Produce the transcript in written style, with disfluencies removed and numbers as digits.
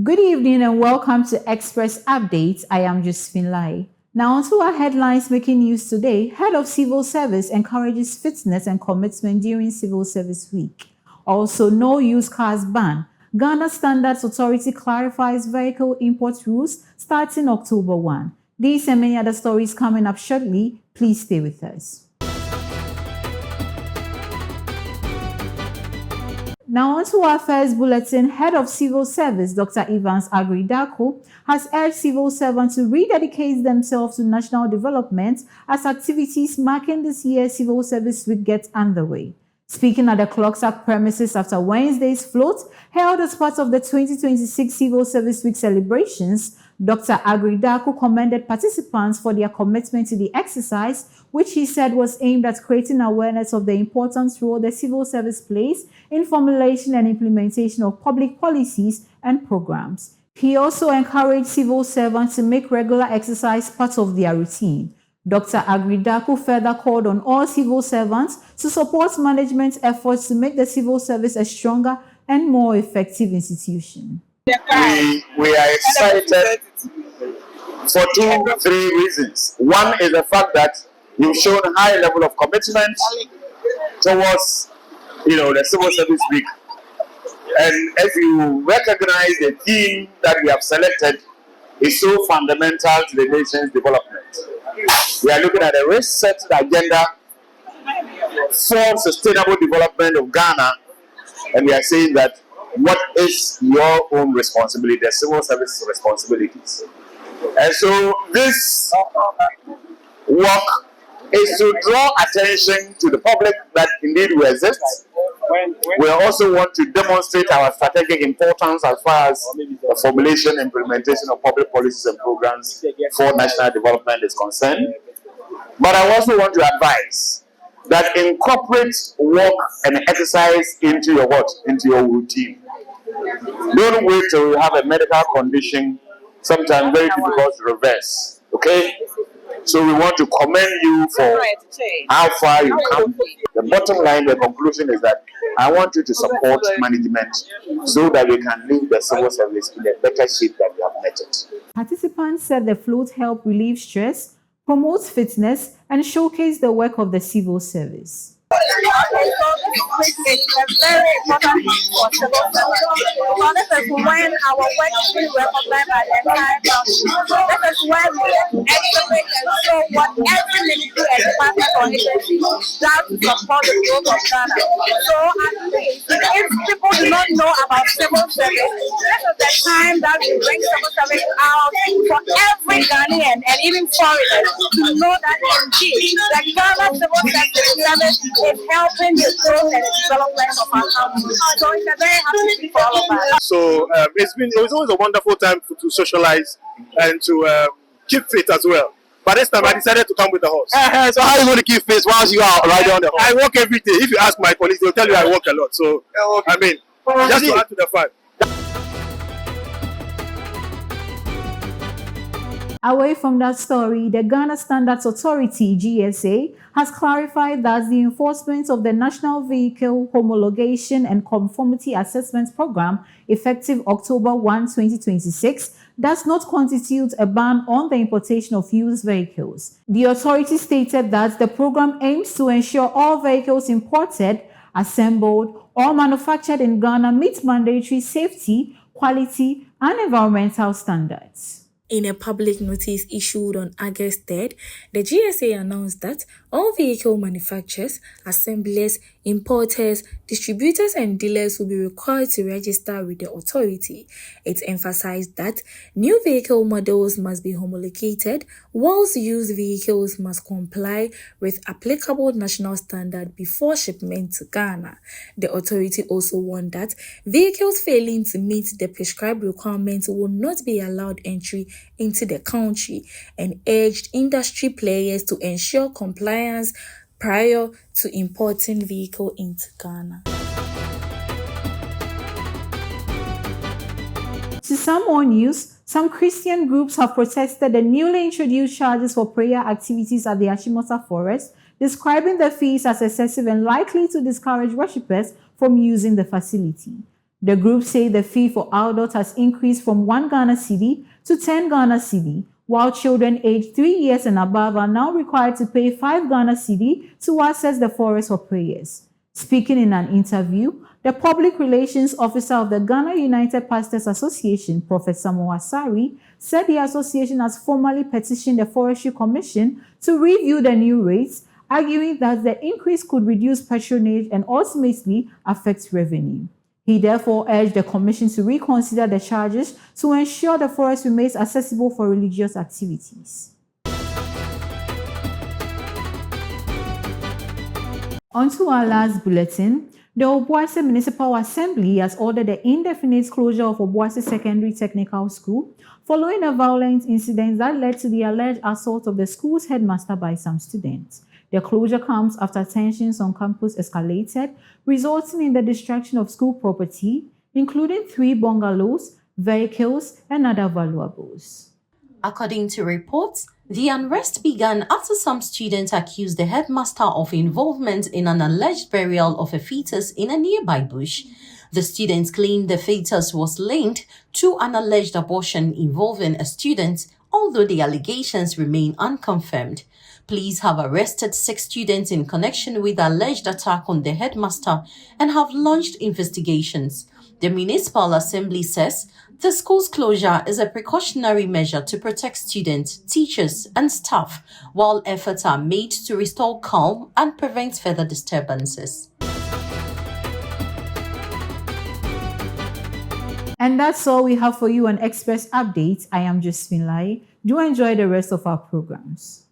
Good evening and welcome to Express Updates. I am Josephine Lai. Now on to our headlines making news today. Head of Civil Service encourages fitness and commitment during Civil Service Week. Also, no used cars ban. Ghana Standards Authority clarifies vehicle import rules starting October 1. These and many other stories coming up shortly. Please stay with us. Now on to our first bulletin. Head of Civil Service, Dr. Evans Agridaku, has urged civil servants to rededicate themselves to national development as activities marking this year's Civil Service Week get underway. Speaking at the Clocksack premises after Wednesday's float, held as part of the 2026 Civil Service Week celebrations, Dr. Agridaku commended participants for their commitment to the exercise, which he said was aimed at creating awareness of the important role the civil service plays in formulation and implementation of public policies and programs. He also encouraged civil servants to make regular exercise part of their routine. Dr. Agridaku further called on all civil servants to support management's efforts to make the civil service a stronger and more effective institution. We are excited for three reasons. One is the fact that you've shown a high level of commitment towards, the Civil Service Week. And as you recognize the theme that we have selected is so fundamental to the nation's development. We are looking at a reset agenda for sustainable development of Ghana, and we are saying that what is your own responsibility, the civil service responsibilities. And so this work is to draw attention to the public that indeed we exist. We also want to demonstrate our strategic importance as far as the formulation and implementation of public policies and programs for national development is concerned. But I also want to advise that incorporate work and exercise into your what? Into your routine. Don't wait till you have a medical condition, sometimes very difficult to reverse. Okay? So we want to commend you for how far you come. The bottom line, the conclusion is that I want you to support management so that we can leave the civil service in a better shape than we have met it. Participants said the float helped relieve stress, promotes fitness, and showcase the work of the civil service. Which is a very important for civil service. So this is when our work is being recognized by the entire country. This is when we exhibit and show what every ministry and department or agency does to support the growth of Ghana. So at least, if people do not know about civil service, this is the time that we bring civil service out for every Ghanaian and even foreigners to know that indeed the Ghana civil service is helping the growth and the development of our country. So it's a very happy thing for all of us. So it was always a wonderful time to socialize and to keep fit as well. But this time I decided to come with the horse. So how are you going to keep fit whilst you are riding on the horse? I walk every day. If you ask my colleagues, they'll tell you I walk a lot. So I mean, just to add to the fun. Away from that story, the Ghana Standards Authority, GSA, has clarified that the enforcement of the National Vehicle Homologation and Conformity Assessment Program, effective October 1, 2026, does not constitute a ban on the importation of used vehicles. The authority stated that the program aims to ensure all vehicles imported, assembled, or manufactured in Ghana meet mandatory safety, quality, and environmental standards. In a public notice issued on August 3rd, the GSA announced that all vehicle manufacturers, assemblers, importers, distributors and dealers will be required to register with the authority. It emphasized that new vehicle models must be homologated, whilst used vehicles must comply with applicable national standard before shipment to Ghana. The authority also warned that vehicles failing to meet the prescribed requirements will not be allowed entry into the country and urged industry players to ensure compliance prior to importing vehicle into Ghana. To some more news, some Christian groups have protested the newly introduced charges for prayer activities at the Achimota Forest, describing the fees as excessive and likely to discourage worshippers from using the facility. The group say the fee for adults has increased from 1 Ghana cedi to 10 Ghana cedi, while children aged 3 years and above are now required to pay 5 Ghana cedi to access the forest for prayers. Speaking in an interview, the public relations officer of the Ghana United Pastors Association, Prophet Samuel Asari, said the association has formally petitioned the Forestry Commission to review the new rates, arguing that the increase could reduce patronage and ultimately affect revenue. He therefore urged the Commission to reconsider the charges to ensure the forest remains accessible for religious activities. On to our last bulletin. The Obuasi Municipal Assembly has ordered the indefinite closure of Obuasi Secondary Technical School following a violent incident that led to the alleged assault of the school's headmaster by some students. The closure comes after tensions on campus escalated, resulting in the destruction of school property, including 3 bungalows, vehicles, and other valuables. According to reports, the unrest began after some students accused the headmaster of involvement in an alleged burial of a fetus in a nearby bush. The students claimed the fetus was linked to an alleged abortion involving a student, although the allegations remain unconfirmed. Police have arrested 6 students in connection with the alleged attack on the headmaster and have launched investigations. The Municipal Assembly says the school's closure is a precautionary measure to protect students, teachers, and staff, while efforts are made to restore calm and prevent further disturbances. And that's all we have for you on Express Updates. I am Josephine Lai. Do enjoy the rest of our programs.